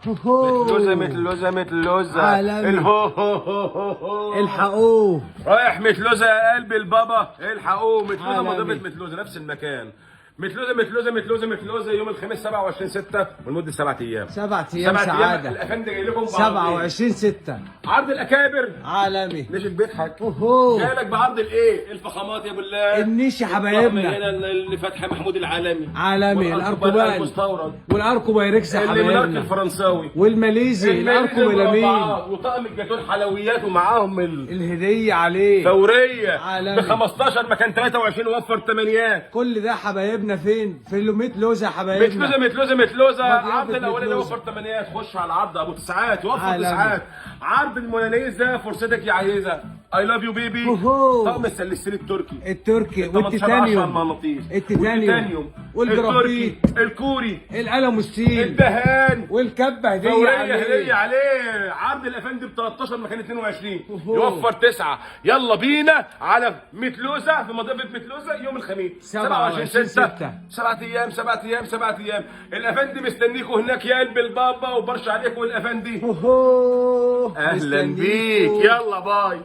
متلوزة متلوزة متلوزة عالمي. الهو هو هو هو هو. الحقوه. رايح متلوزة يا قلب البابا، الحقوه. متلوزة عالمي. مضافة متلوزة نفس المكان. متلوزة متلوزة متلوزة متلوزة يوم الخميس 27/6 ولمدة 7 أيام. 7 أيام سعادة. الأفندي جاي لكم 27/6. عرض الأكابر. عالمي. نشك بيضحك. اوهو. جايلك بعرض الايه؟ الفخامات يا ابو الله. النيش يا حبايبنا. هنا اللي فتحي محمود العالمي. عالمي. الاركوبان المستورد. والاركو بايركس يا اللي منارك حبايبنا. الفرنساوي. والماليزي الاركو ميلامين. وطقم الجاتون حلويات ومعاهم الهدية عليه فوريه عالمي. ب 15 مكان 23 وفر تمانيات. كل ده حبايبنا فين؟ في اللوميت يا حبايبنا. متلوزة مضيافة عرض الاولاني متلوزة. وفر تمانيات. خش على العرض ابو تسعات وفر عالمي. تسعات. عرض الموناليزا فرصتك يا عزيزه. اي لاف يو بيبي. اوهو. طقم السلسل التركي. التركي 18 والتيتانيوم. المغناطيس. التيتانيوم والجرافيت. التركي الكوري القلم ستيل. الدهان والكبه هديه فورية هدية عليه. عليه. عرض الافندي ب 13 مكان 22 أوهو. يوفر 9. يلا بينا على متلوزة في مضيفة متلوزة يوم الخميس 27/6. 7 ايام 7 ايام 7 ايام. الافندي مستنيكوا هناك يا قلب البابا وبرش عليكم الافندي. اوهو. اهلا مستنيكوا. بيك. يلا باي.